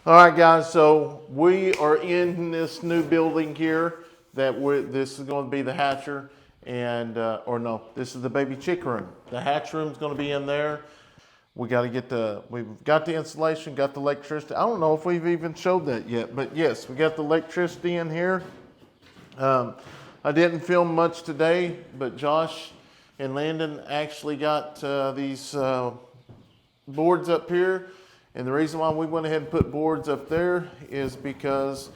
All right, guys, so we are in this new building here this is going to be the hatcher and, or no, this is the baby chick room. The hatch room is going to be in there. We've got the insulation, got the electricity. I don't know if we've even showed that yet, but yes, we got the electricity in here. I didn't film much today, but Josh and Landon actually got these boards up here. And the reason why we went ahead and put boards up there is because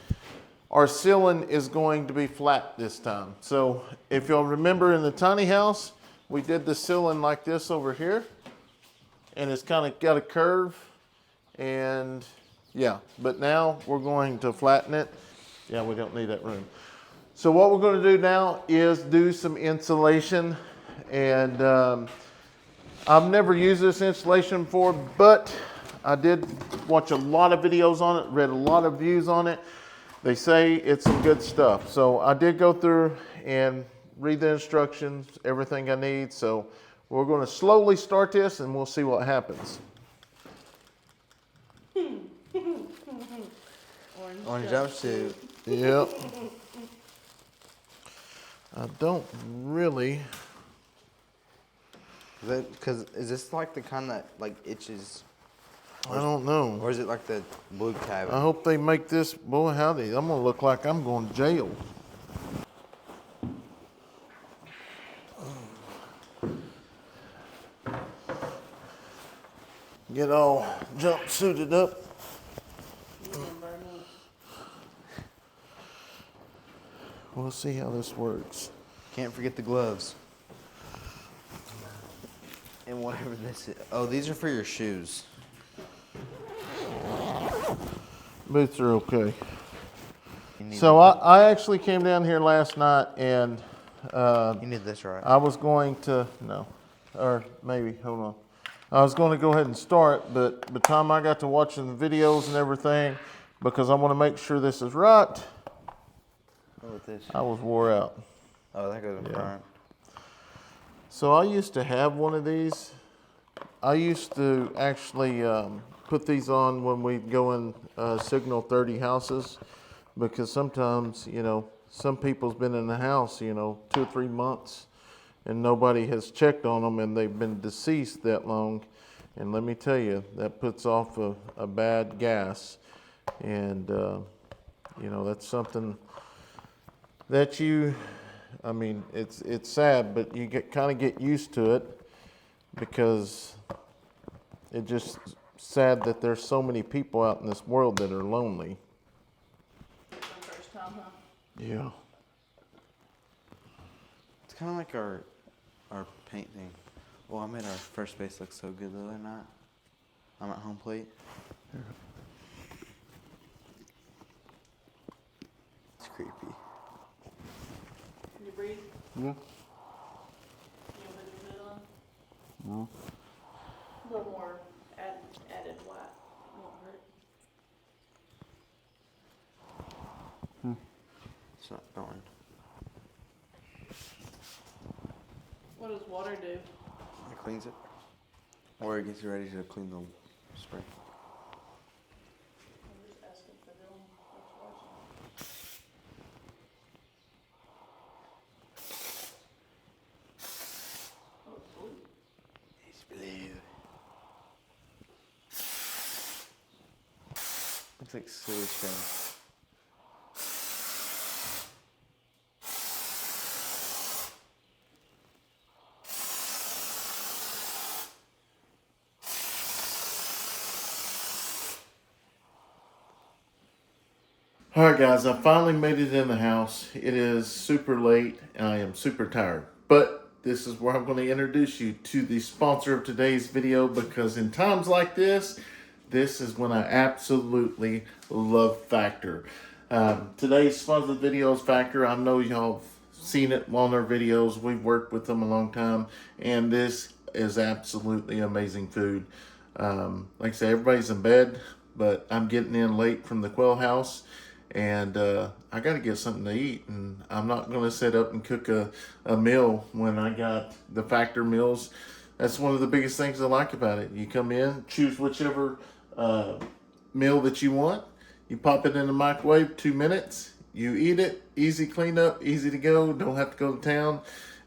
our ceiling is going to be flat this time. So if y'all remember in the tiny house, we did the ceiling like this over here. And it's kind of got a curve. And yeah, but now we're going to flatten it. Yeah, we don't need that room. So what we're going to do now is do some insulation. And I've never used this insulation before, but I did watch a lot of videos on it, read a lot of reviews on it. They say it's some good stuff. So I did go through and read the instructions, everything I need. So we're going to slowly start this and we'll see what happens. Orange jumpsuit. Yep. I don't really. Is this like the kind that like itches? I don't know. Or is it like the blue cabin? I hope they make this, boy, howdy. I'm going to look like I'm going to jail. Get all jumpsuited up. We'll see how this works. Can't forget the gloves. And whatever this is. Oh, these are for your shoes. Boots are okay. So I actually came down here last night and you need this, right? I was going to, no, or maybe, hold on. I was going to go ahead and start, but by the time I got to watching the videos and everything, because I want to make sure this is right, I was wore out. Oh, that goes in front. So I used to have one of these. I used to actually put these on when we go in Signal 30 houses, because sometimes, you know, some people's been in the house, you know, 2 or 3 months and nobody has checked on them and they've been deceased that long. And let me tell you, that puts off a bad gas. And, you know, that's something that I mean, it's sad, but you kind of get used to it, because it's just sad that there's so many people out in this world that are lonely. First time, huh? Yeah. It's kind of like our paint thing. Well, I made our first base look so good the other night. I'm at home plate. It's creepy. Can you breathe? Yeah. You want to put your hood on? No. A little more added black. Won't hurt. It's not going. What does water do? It cleans it. Or it gets you ready to clean the spray. I'm just asking for them. What's watching? Oh, it's blue. It's blue. Looks like sewage thing. All right, guys, I finally made it in the house. It is super late and I am super tired. But this is where I'm going to introduce you to the sponsor of today's video, because in times like this is when I absolutely love Factor. Today's sponsor of the video is Factor. I know y'all seen it on our videos. We've worked with them a long time, and this is absolutely amazing food. Like I say, everybody's in bed, but I'm getting in late from the quail house. And I got to get something to eat, and I'm not going to sit up and cook a meal when I got the Factor meals. That's one of the biggest things I like about it. You come in, choose whichever meal that you want. You pop it in the microwave, 2 minutes. You eat it, easy cleanup, easy to go. Don't have to go to town.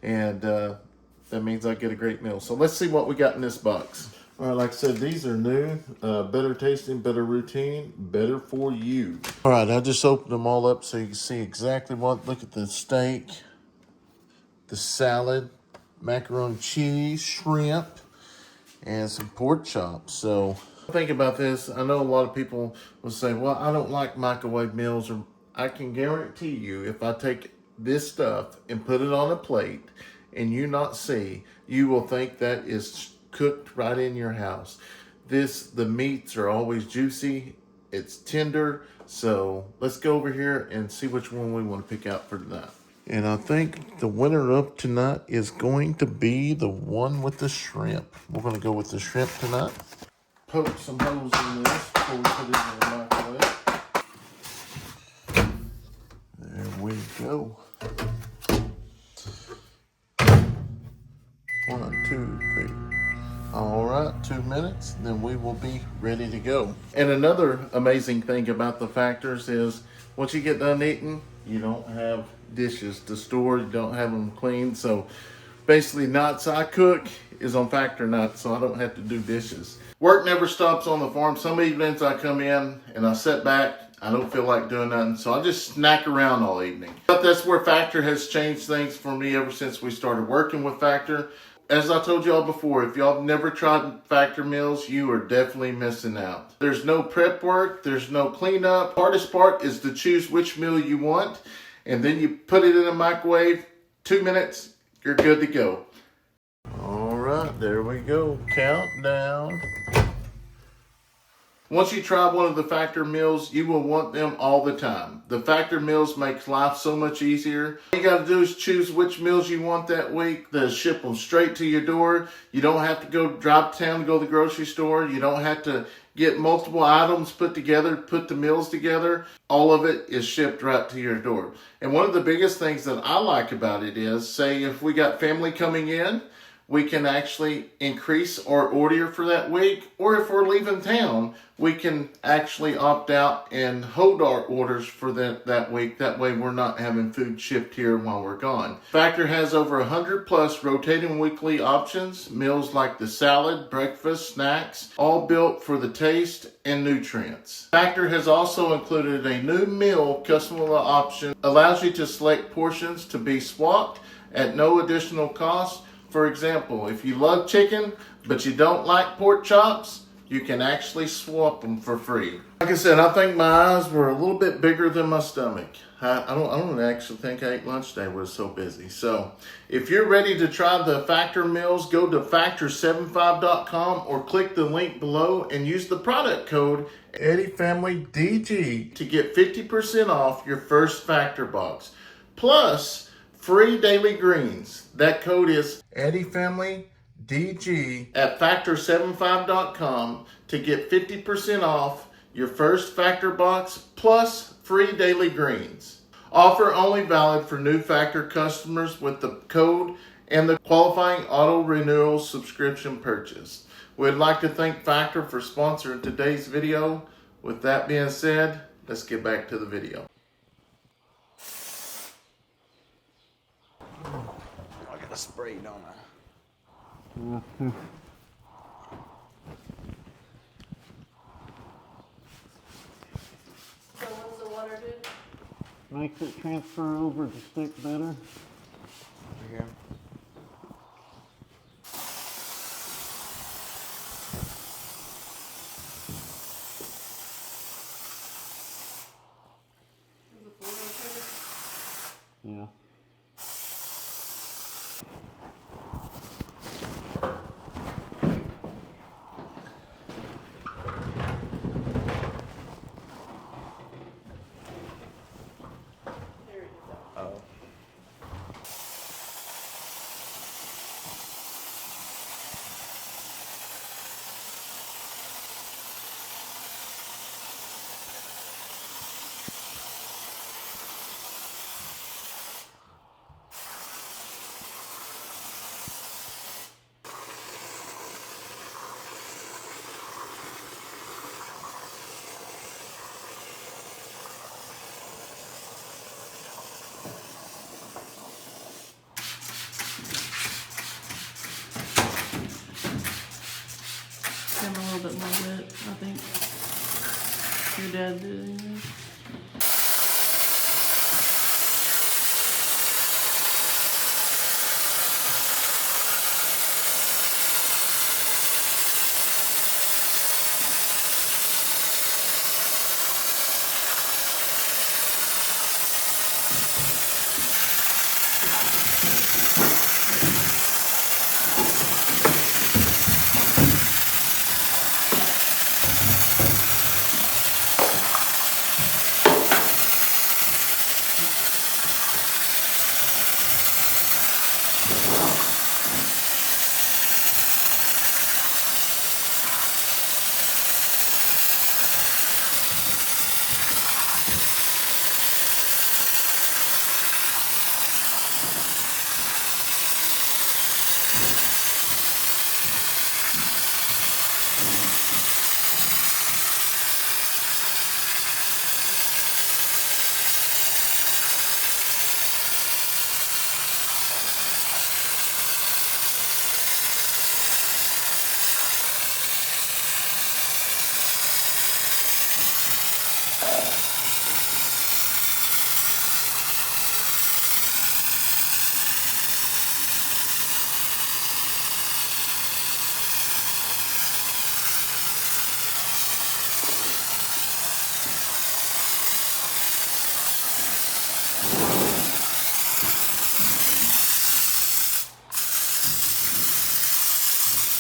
And that means I get a great meal. So let's see what we got in this box. All right, like I said, these are new, better tasting, better routine, better for you. All right, I just opened them all up so you can see exactly what. Look at the steak, the salad, macaroni and cheese, shrimp, and some pork chops. So think about this. I know a lot of people will say, well, I don't like microwave meals. Or I can guarantee you, if I take this stuff and put it on a plate and you not see, you will think that is cooked right in your house. The meats are always juicy. It's tender. So let's go over here and see which one we want to pick out for tonight. And I think the winner of tonight is going to be the one with the shrimp. We're going to go with the shrimp tonight. Poke some holes in this before we put it in the microwave. There we go. 1, 2, 3. All right, 2 minutes, then we will be ready to go. And another amazing thing about the Factors is once you get done eating, you don't have dishes to store, you don't have them clean. So basically nights I cook is on Factor nights, so I don't have to do dishes. Work never stops on the farm. Some evenings I come in and I sit back, I don't feel like doing nothing, so I just snack around all evening. But that's where Factor has changed things for me ever since we started working with Factor. As I told y'all before, if y'all have never tried Factor meals, you are definitely missing out. There's no prep work, there's no cleanup. Hardest part is to choose which meal you want, and then you put it in a microwave, 2 minutes, you're good to go. All right, there we go, countdown. Once you try one of the Factor meals, you will want them all the time. The Factor meals makes life so much easier. All you got to do is choose which meals you want that week. They'll ship them straight to your door. You don't have to go drive to town to go to the grocery store. You don't have to get multiple items put together, put the meals together. All of it is shipped right to your door. And one of the biggest things that I like about it is, say if we got family coming in, we can actually increase our order for that week. Or if we're leaving town, we can actually opt out and hold our orders for that week. That way we're not having food shipped here while we're gone. Factor has over 100 plus rotating weekly options. Meals like the salad, breakfast, snacks, all built for the taste and nutrients. Factor has also included a new meal customizable option. Allows you to select portions to be swapped at no additional cost. For example, if you love chicken, but you don't like pork chops, you can actually swap them for free. Like I said, I think my eyes were a little bit bigger than my stomach. I don't actually think I ate lunch today. I was so busy. So if you're ready to try the Factor meals, go to factor75.com or click the link below and use the product code EddyFamilyDG to get 50% off your first Factor box. Plus, free daily greens. That code is EddyFamilyDG at factor75.com to get 50% off your first Factor box plus free daily greens. Offer only valid for new Factor customers with the code and the qualifying auto renewal subscription purchase. We'd like to thank Factor for sponsoring today's video. With that being said, let's get back to the video. I got a spray, don't I? So what's the water do? Makes it transfer over to stick better. Over here. Is the floor okay? Yeah. There you go. Oh. Your dad did anything?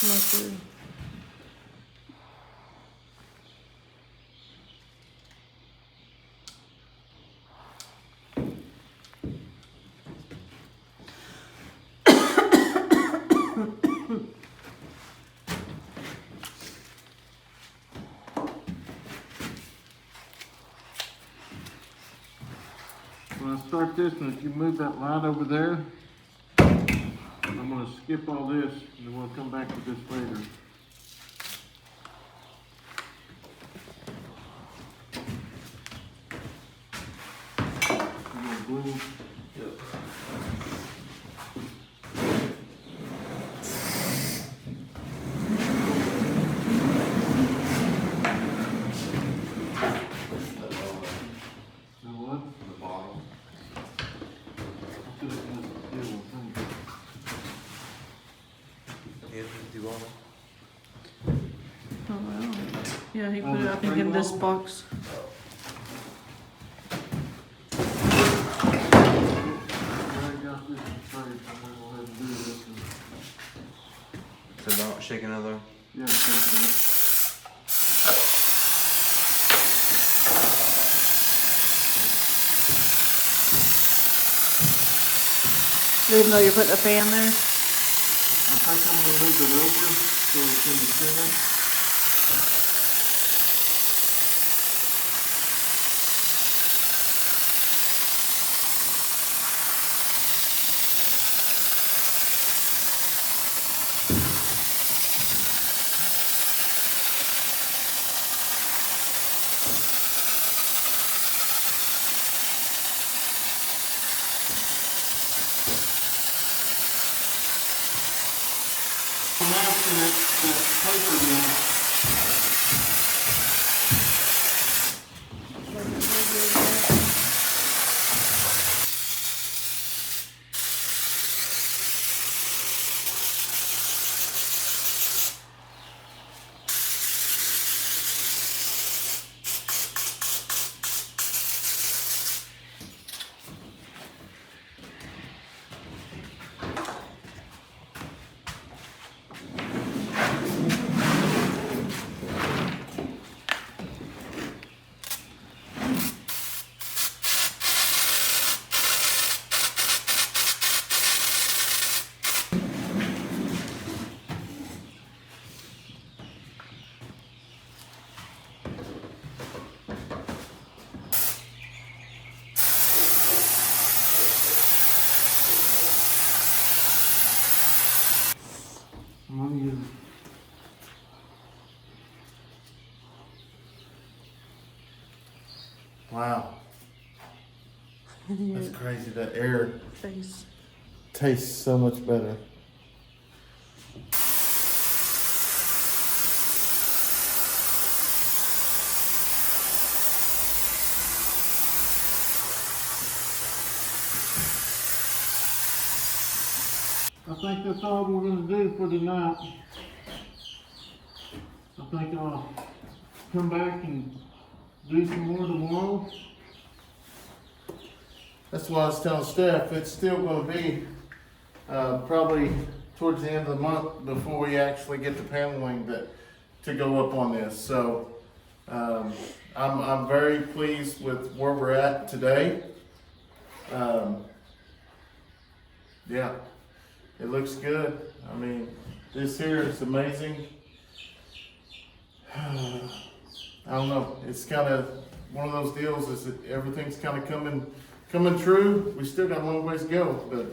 Mustard. When I start this, and if you move that light over there, I'm gonna skip all this, and then we'll come back to this later. I'm gonna glue. The what? The bottle. I should have done the steel thing. Do bottle. Oh, wow. Yeah, he Oh, put it, the I think, spray in this bottle? box. I already got this in trade, so I'm gonna go ahead and do this. And, So don't shake another. yeah, take it. Even though you're putting a fan there? I think I'm gonna move it over so it's in the center. Mounting that paper in. I'm gonna use Wow. That's crazy. That air Face. tastes so much better. I think that's all we're gonna do for tonight. I think I'll come back and do some more tomorrow. That's why I was telling Steph, it's still gonna be, probably towards the end of the month before we actually get the paneling to go up on this. So, I'm very pleased with where we're at today. Yeah, it looks good. I mean, this here is amazing. I don't know, it's kind of one of those deals is that everything's kind of coming true. We still got a long ways to go, but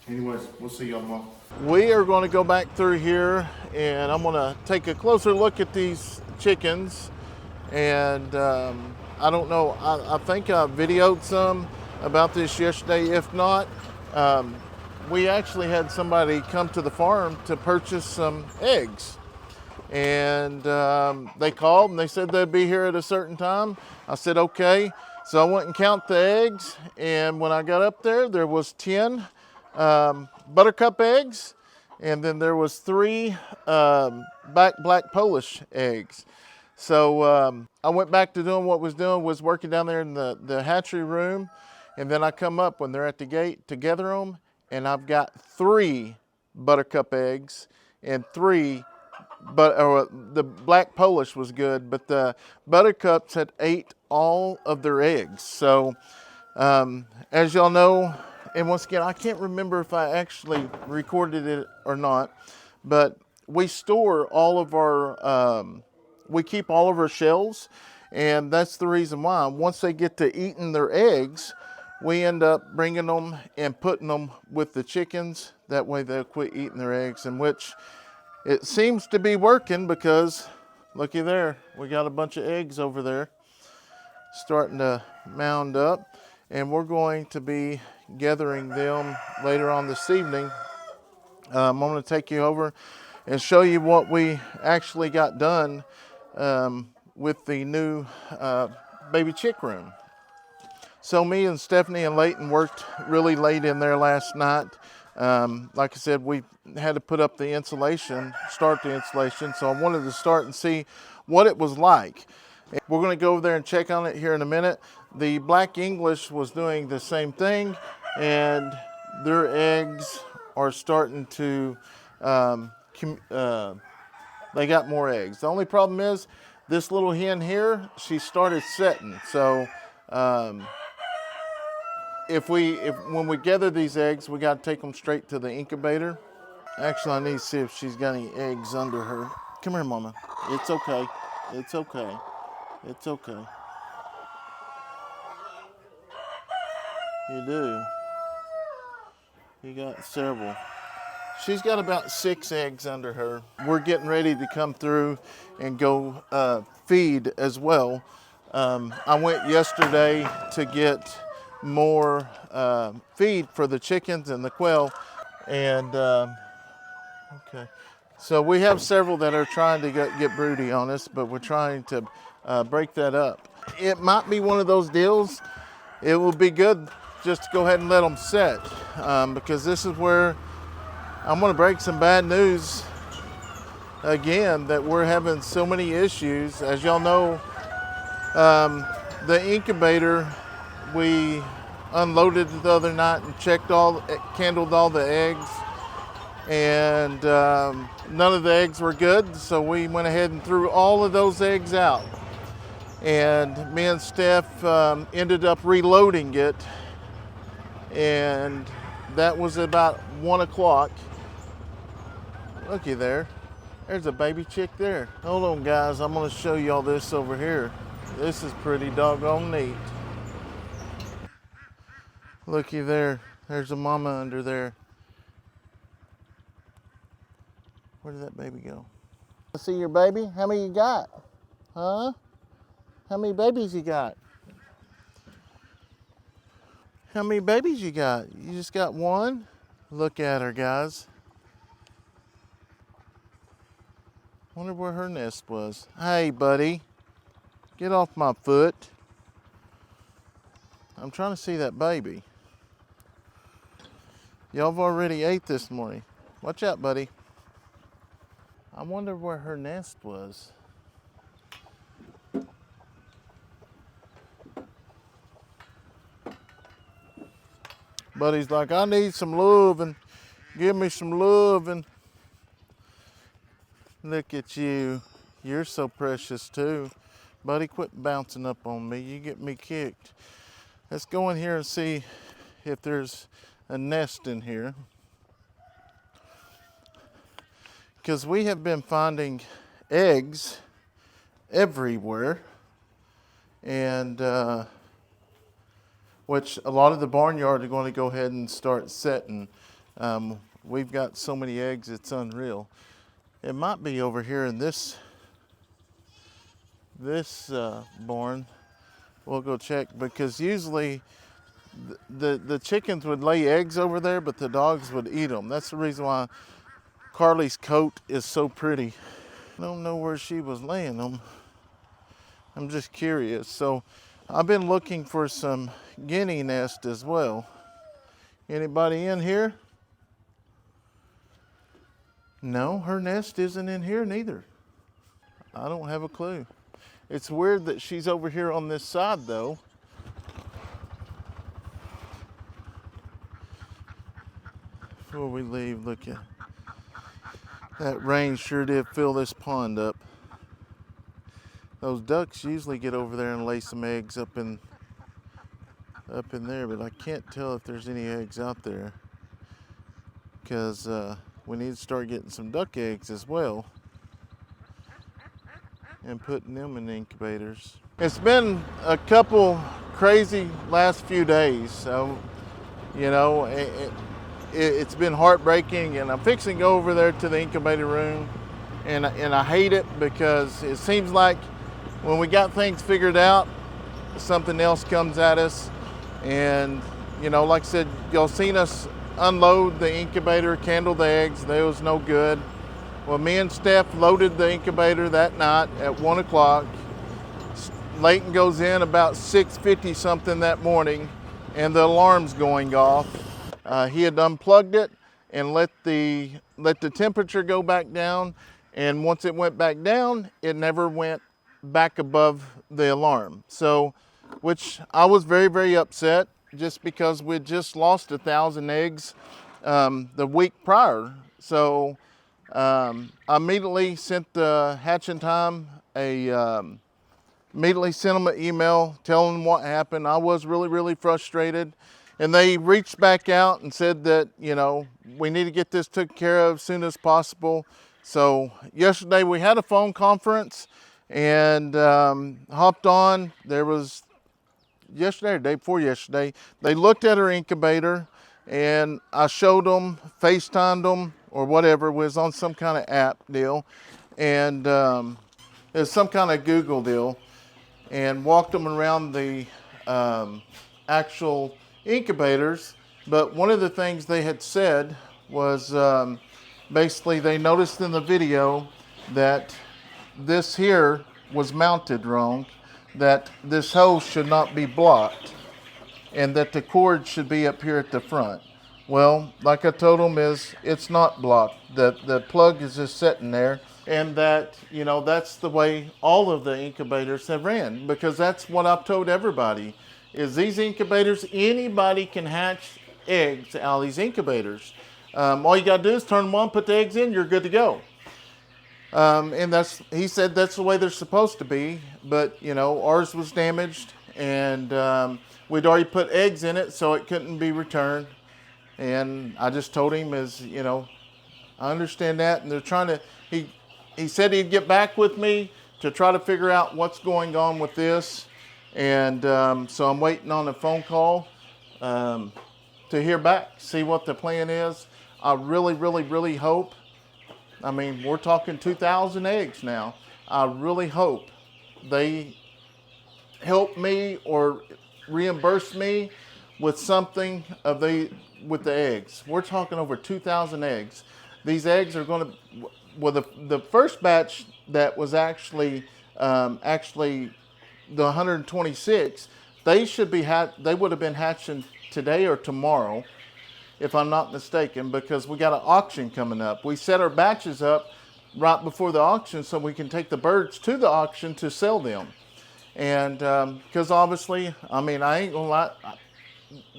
anyways, we'll see y'all tomorrow. We are going to go back through here and I'm going to take a closer look at these chickens. And I don't know, I think I videoed some about this yesterday. If not, we actually had somebody come to the farm to purchase some eggs. And they called and they said they'd be here at a certain time. I said, okay. So I went and counted the eggs. And when I got up there was 10 buttercup eggs. And then there was 3 black Polish eggs. So I went back to doing what was working down there in the hatchery room. And then I come up when they're at the gate to gather them. And I've got 3 buttercup eggs and 3 but the black Polish was good, but the buttercups had ate all of their eggs. So as y'all know, and once again, I can't remember if I actually recorded it or not, but we store all of our, we keep all of our shells, and that's the reason why. Once they get to eating their eggs, we end up bringing them and putting them with the chickens. That way they'll quit eating their eggs, in which it seems to be working because looky there, we got a bunch of eggs over there starting to mound up, and we're going to be gathering them later on this evening. I'm going to take you over and show you what we actually got done with the new baby chick room. So me and Stephanie and Leighton worked really late in there last night. Like I said, we had to put up the insulation, start the insulation, so I wanted to start and see what it was like. We're going to go over there and check on it here in a minute. The Black English was doing the same thing, and their eggs are starting to, they got more eggs. The only problem is this little hen here, she started setting, so when we gather these eggs, we got to take them straight to the incubator. Actually, I need to see if she's got any eggs under her. Come here, Mama. It's okay. It's okay. It's okay. You do. You got several. She's got about 6 eggs under her. We're getting ready to come through and go feed as well. I went yesterday to get more feed for the chickens and the quail, and okay, so we have several that are trying to get broody on us, but we're trying to break that up. It might be one of those deals. It will be good just to go ahead and let them set, because this is where I'm going to break some bad news again, that we're having so many issues. As y'all know, the incubator, we unloaded it the other night and candled all the eggs, and none of the eggs were good, so we went ahead and threw all of those eggs out. And me and Steph ended up reloading it, and that was about 1 o'clock. Looky there, there's a baby chick there. Hold on guys, I'm gonna show y'all this over here. This is pretty doggone neat. Looky there, there's a mama under there. Where did that baby go? See your baby? How many you got? Huh? How many babies you got? How many babies you got? You just got one? Look at her, guys. Wonder where her nest was. Hey, buddy, get off my foot. I'm trying to see that baby. Y'all have already ate this morning. Watch out, buddy. I wonder where her nest was. Buddy's like, I need some loving. Give me some loving. Look at you. You're so precious too. Buddy, quit bouncing up on me. You get me kicked. Let's go in here and see if there's a nest in here. Because we have been finding eggs everywhere. And which a lot of the barnyard are going to go ahead and start setting. We've got so many eggs, it's unreal. It might be over here in this barn. We'll go check, because usually the chickens would lay eggs over there, but the dogs would eat them. That's the reason why Carly's coat is so pretty. I don't know where she was laying them. I'm just curious. So I've been looking for some guinea nest as well. Anybody in here? No, her nest isn't in here neither. I don't have a clue. It's weird that she's over here on this side though. Before we leave, look at that rain sure did fill this pond up. Those ducks usually get over there and lay some eggs up in there, but I can't tell if there's any eggs out there, because we need to start getting some duck eggs as well and putting them in the incubators. It's been a couple crazy last few days, so you know it's been heartbreaking, and I'm fixing to go over there to the incubator room, and I hate it, because it seems like when we got things figured out, something else comes at us. And you know, like I said, y'all seen us unload the incubator, candle the eggs. They was no good. Well, me and Steph loaded the incubator that night at 1 o'clock. Leighton goes in about 6:50 something that morning, and the alarm's going off. He had unplugged it and let the temperature go back down, and once it went back down, it never went back above the alarm. So, which I was very, very upset, just because we'd just lost 1,000 eggs the week prior. So I immediately sent the hatching time immediately sent them an email telling them what happened. I was really, really frustrated. And they reached back out and said that, you know, we need to get this taken care of as soon as possible. So yesterday we had a phone conference and hopped on. There was yesterday or day before yesterday, they looked at our incubator, and I showed them, FaceTimed them or whatever, was on some kind of app deal, and it was some kind of Google deal, and walked them around the actual incubators. But one of the things they had said was basically they noticed in the video that this here was mounted wrong, that this hose should not be blocked, and that the cord should be up here at the front. Well, like I told them, it's not blocked. The plug is just sitting there, and that, you know, that's the way all of the incubators have ran, because that's what I've told everybody, is these incubators, anybody can hatch eggs out of these incubators. All you gotta do is turn them on, put the eggs in, you're good to go. And he said that's the way they're supposed to be, but you know, ours was damaged, and we'd already put eggs in it, so it couldn't be returned. And I just told him, you know, I understand that, and they're trying to, he said he'd get back with me to try to figure out what's going on with this. And so I'm waiting on a phone call to hear back, see what the plan is. I really, really, really hope, I mean, we're talking 2,000 eggs now. I really hope they help me or reimburse me with something with the eggs. We're talking over 2,000 eggs. These eggs are going to, well, the first batch that was actually the 126, they would have been hatching today or tomorrow. if I'm not mistaken, because we got an auction coming up. We set our batches up right before the auction so we can take the birds to the auction to sell them. And because obviously, I mean, I ain't gonna lie,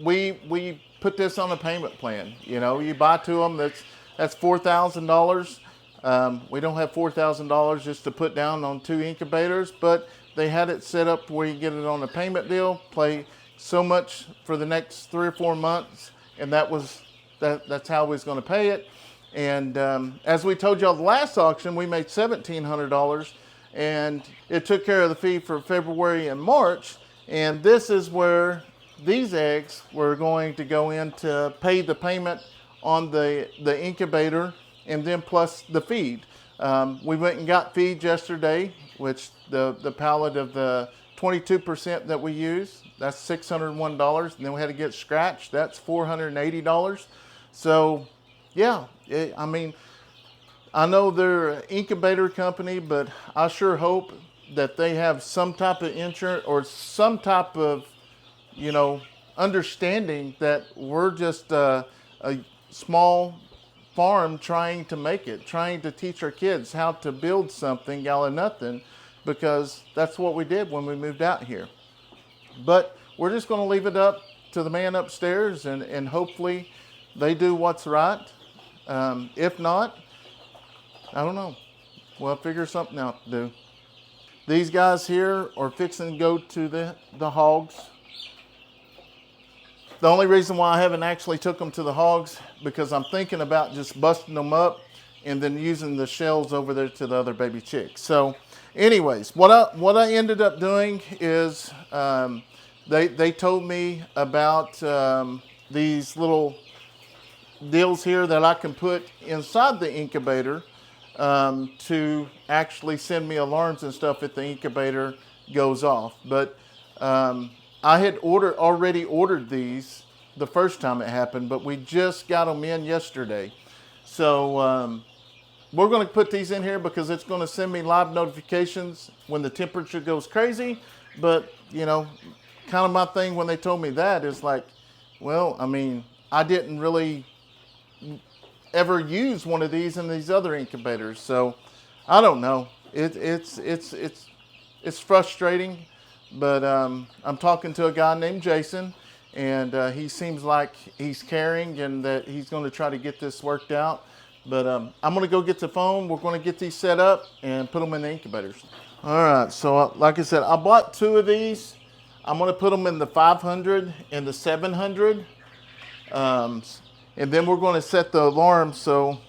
we put this on a payment plan. You know, you buy to them, that's $4,000. We don't have $4,000 just to put down on 2 incubators, but they had it set up where you get it on a payment deal, pay so much for the next 3 or 4 months, and that's how we was going to pay it. And as we told y'all the last auction, we made $1,700, and it took care of the fee for February and March. And this is where these eggs were going to go in to pay the payment on the incubator, and then plus the feed. We went and got feed yesterday, which the pallet of the 22% that we use, that's $601. And then we had to get scratched, that's $480. So yeah, I mean, I know they're an incubator company, but I sure hope that they have some type of insurance or some type of, you know, understanding that we're just a small farm trying to make it, trying to teach our kids how to build something out of nothing, because that's what we did when we moved out here. But we're just going to leave it up to the man upstairs, and hopefully they do what's right. If not, I don't know. We'll figure something out to do. These guys here are fixing to go to the hogs. The only reason why I haven't actually took them to the hogs, because I'm thinking about just busting them up and then using the shells over there to the other baby chicks. So anyways, what I ended up doing is they told me about these little deals here that I can put inside the incubator to actually send me alarms and stuff if the incubator goes off. But I had already ordered these the first time it happened, but we just got them in yesterday. So we're going to put these in here because it's going to send me live notifications when the temperature goes crazy. But, you know, kind of my thing when they told me that is like, well, I mean, I didn't really ever use one of these in these other incubators. So I don't know. It's frustrating. But I'm talking to a guy named Jason, and he seems like he's caring and that he's going to try to get this worked out. But I'm going to go get the phone. We're going to get these set up and put them in the incubators. All right, so like I said, I bought 2 of these. I'm going to put them in the 500 and the 700. And then we're going to set the alarm, so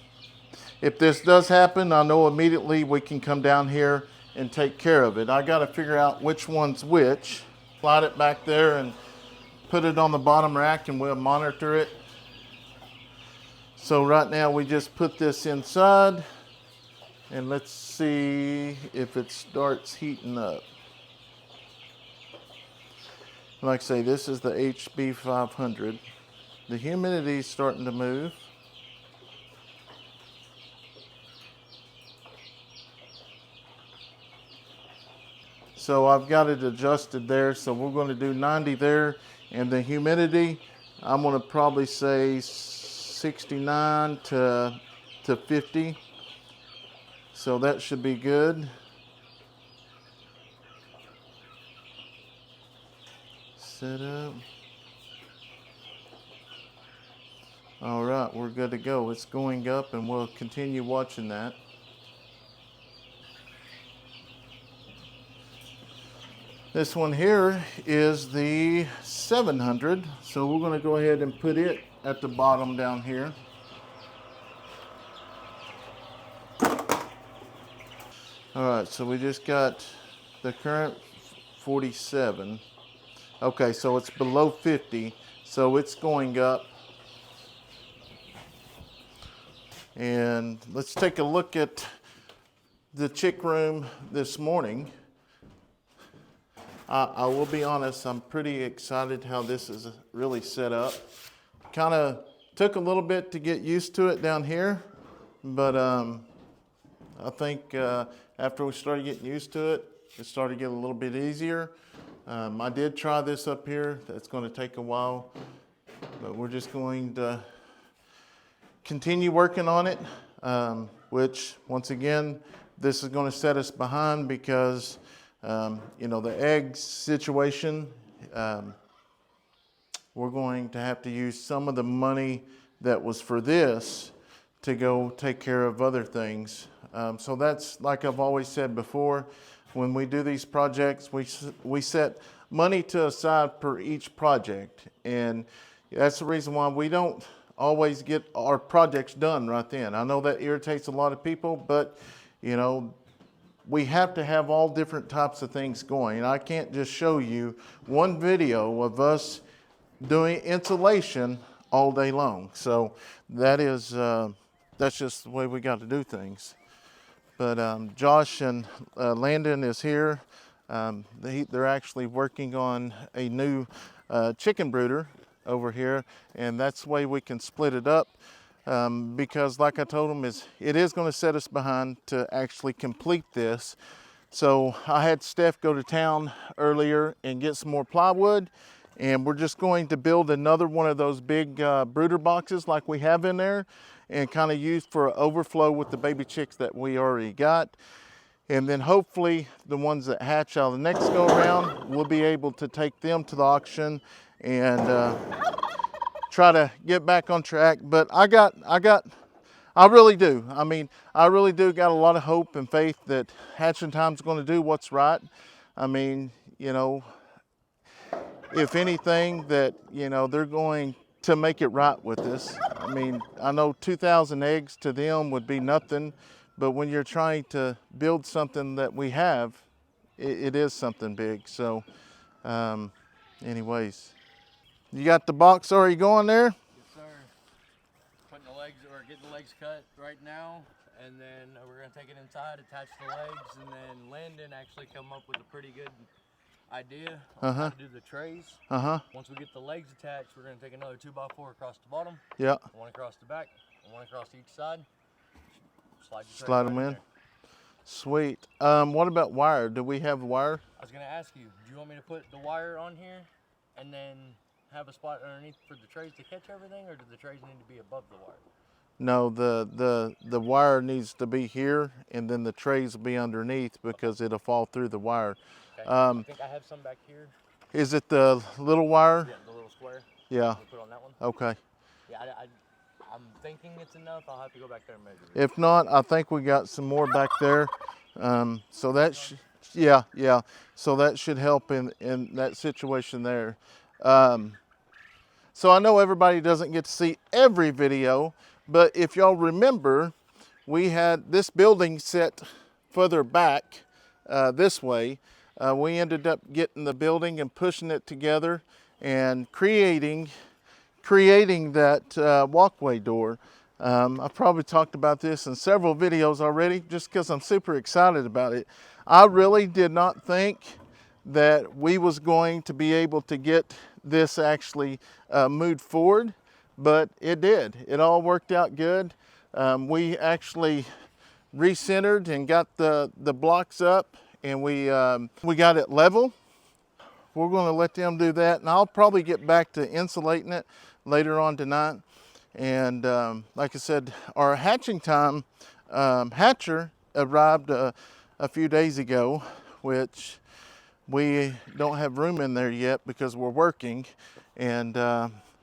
if this does happen, I know immediately we can come down here and take care of it. I got to figure out which one's which. Slide it back there and put it on the bottom rack, and we'll monitor it. So right now we just put this inside, and let's see if it starts heating up. Like I say, this is the HB 500. The humidity is starting to move. So I've got it adjusted there. So we're going to do 90 there. And the humidity, I'm going to probably say 69 to 50. So that should be good. Set up. All right, we're good to go. It's going up, and we'll continue watching that. This one here is the 700, so we're going to go ahead and put it at the bottom down here. All right, so we just got the current 47. Okay, so it's below 50, so it's going up. And let's take a look at the chick room this morning. I will be honest, I'm pretty excited how this is really set up. Kind of took a little bit to get used to it down here, but I think after we started getting used to it, it started to get a little bit easier. I did try this up here. That's going to take a while, but we're just going to continue working on it, which once again, this is going to set us behind because, you know, the egg situation, we're going to have to use some of the money that was for this to go take care of other things. So that's, like I've always said before, when we do these projects, we set money to aside per each project. And that's the reason why we don't always get our projects done right then. I know that irritates a lot of people, but you know, we have to have all different types of things going. I can't just show you one video of us doing insulation all day long. So that is, that's just the way we got to do things. But Josh and Landon is here. They're actually working on a new chicken brooder over here, and that's the way we can split it up. Because like I told them, it is going to set us behind to actually complete this. So I had Steph go to town earlier and get some more plywood, and we're just going to build another one of those big brooder boxes like we have in there, and kind of use for overflow with the baby chicks that we already got. And then hopefully the ones that hatch out of the next go around, we'll be able to take them to the auction and try to get back on track. But I really do. I mean, I really do got a lot of hope and faith that Hatching Time's going to do what's right. I mean, you know, if anything, that, you know, they're going to make it right with this. I mean, I know 2,000 eggs to them would be nothing, but when you're trying to build something that we have, it is something big. So, anyways, you got the box already going there? Yes, sir. Putting the legs, or getting the legs cut right now, and then we're gonna take it inside, attach the legs, and then Landon actually come up with a pretty good idea on how to do the trays. Once we get the legs attached, we're gonna take another 2x4 across the bottom. Yeah. One across the back, and one across each side. Slide them in. Sweet. What about wire? Do we have wire? I was gonna ask you, do you want me to put the wire on here, and then have a spot underneath for the trays to catch everything, or do the trays need to be above the wire? No, the wire needs to be here, and then the trays will be underneath because it'll fall through the wire. Okay. I think I have some back here. Is it the little wire? Yeah, the little square. Yeah. Put on that one. Okay. Yeah, I'm thinking it's enough. I'll have to go back there and measure it. If not, I think we got some more back there. So that yeah. So that should help in that situation there. So I know everybody doesn't get to see every video, but if y'all remember, we had this building set further back this way. We ended up getting the building and pushing it together and creating that walkway door. I've probably talked about this in several videos already just because I'm super excited about it. I really did not think that we was going to be able to get this actually moved forward, but it did. It all worked out good. We actually recentered and got the blocks up, and we got it level. We're going to let them do that, and I'll probably get back to insulating it later on tonight. And like I said, our Hatching Time hatcher arrived a few days ago, which we don't have room in there yet because we're working, and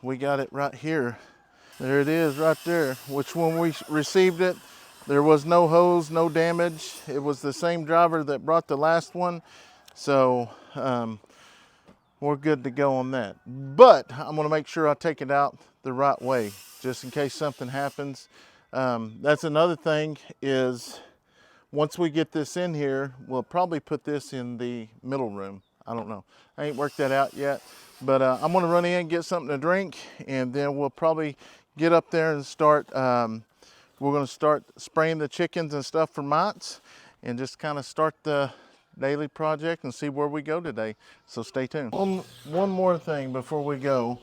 we got it right here. There it is right there, which when we received it, there was no hose, no damage. It was the same driver that brought the last one. So we're good to go on that. But I'm gonna make sure I take it out the right way, just in case something happens. That's another thing is, once we get this in here, we'll probably put this in the middle room. I don't know. I ain't worked that out yet. But I'm gonna run in and get something to drink, and then we'll probably get up there and start, we're gonna start spraying the chickens and stuff for mites, and just kind of start the daily project and see where we go today. So stay tuned. One more thing before we go.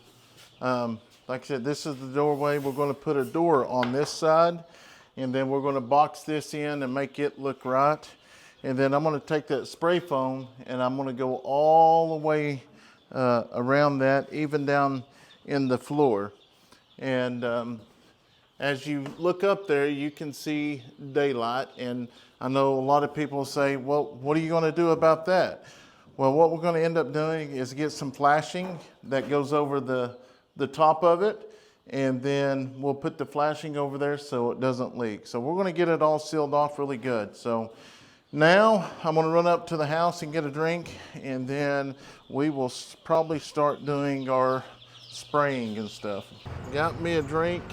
Like I said, this is the doorway. We're gonna put a door on this side, and then we're gonna box this in and make it look right. And then I'm gonna take that spray foam and I'm gonna go all the way around that, even down in the floor. And as you look up there, you can see daylight. And I know a lot of people say, well, what are you going to do about that? Well, what we're going to end up doing is get some flashing that goes over the top of it. And then we'll put the flashing over there so it doesn't leak. So we're going to get it all sealed off really good. So now I'm going to run up to the house and get a drink. And then we will probably start doing our spraying and stuff. Got me a drink.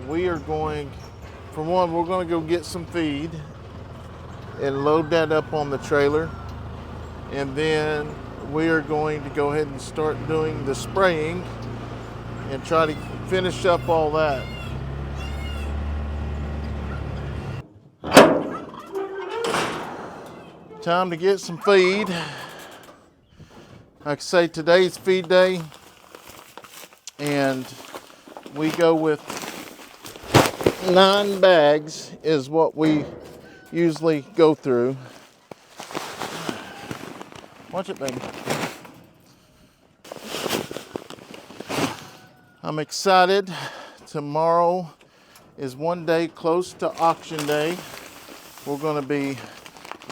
We are going, for one, we're going to go get some feed and load that up on the trailer. And then we are going to go ahead and start doing the spraying and try to finish up all that. Time to get some feed. Like I say, today's feed day, and we go with 9 bags is what we usually go through. Watch it, baby. I'm excited. Tomorrow is one day close to auction day. We're going to be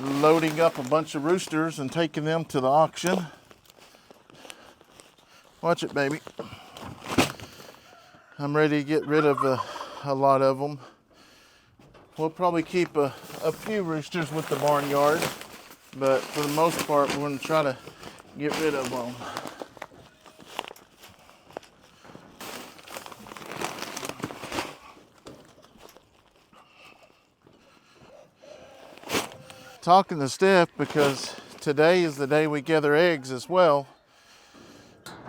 loading up a bunch of roosters and taking them to the auction. Watch it, baby. I'm ready to get rid of a lot of them. We'll probably keep a few roosters with the barnyard, but for the most part, we're going to try to get rid of them. Talking to Steph because today is the day we gather eggs as well.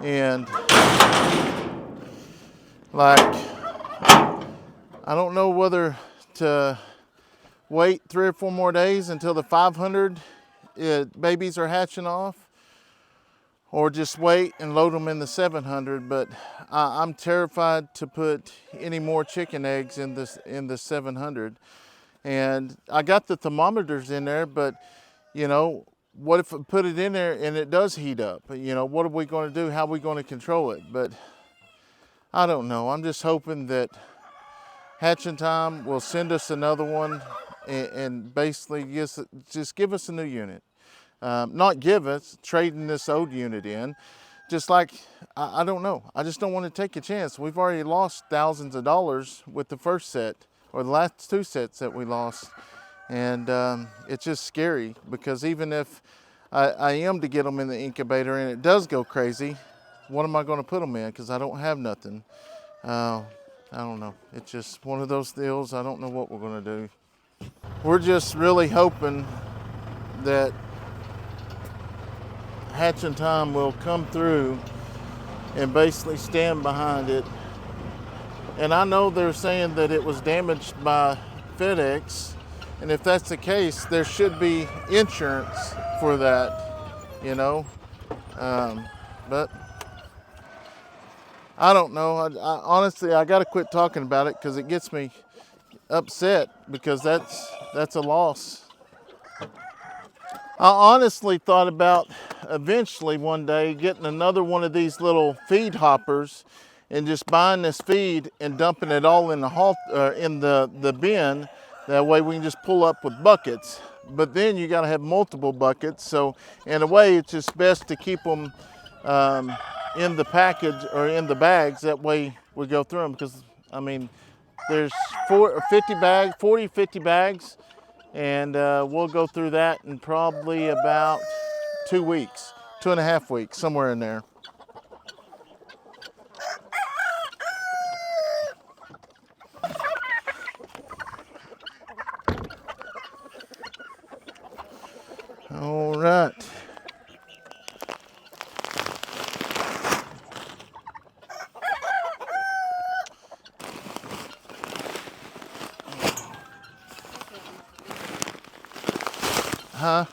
And like, I don't know whether to wait 3 or 4 more days until the 500 babies are hatching off, or just wait and load them in the 700. But I'm terrified to put any more chicken eggs in the 700. And I got the thermometers in there, but you know, what if I put it in there and it does heat up? You know, what are we going to do? How are we going to control it? But I don't know. I'm just hoping that Hatching Time will send us another one and basically just give us a new unit. Not give us, trading this old unit in. Just like, I don't know. I just don't want to take a chance. We've already lost thousands of dollars with the first set, or the last 2 sets that we lost. And it's just scary, because even if I am to get them in the incubator and it does go crazy, what am I going to put them in? Because I don't have nothing. I don't know. It's just one of those deals. I don't know what we're going to do. We're just really hoping that Hatching Time will come through and basically stand behind it. And I know they're saying that it was damaged by FedEx, and if that's the case, there should be insurance for that, you know. But I don't know. I honestly, I got to quit talking about it because it gets me upset, because that's a loss. I honestly thought about eventually one day getting another one of these little feed hoppers and just buying this feed and dumping it all in the bin. That way we can just pull up with buckets. But then you got to have multiple buckets. So in a way, it's just best to keep them in the package or in the bags. That way we go through them, because I mean, there's 40, 50 bags, and we'll go through that in probably about 2 weeks, 2.5 weeks, somewhere in there. All right. Huh?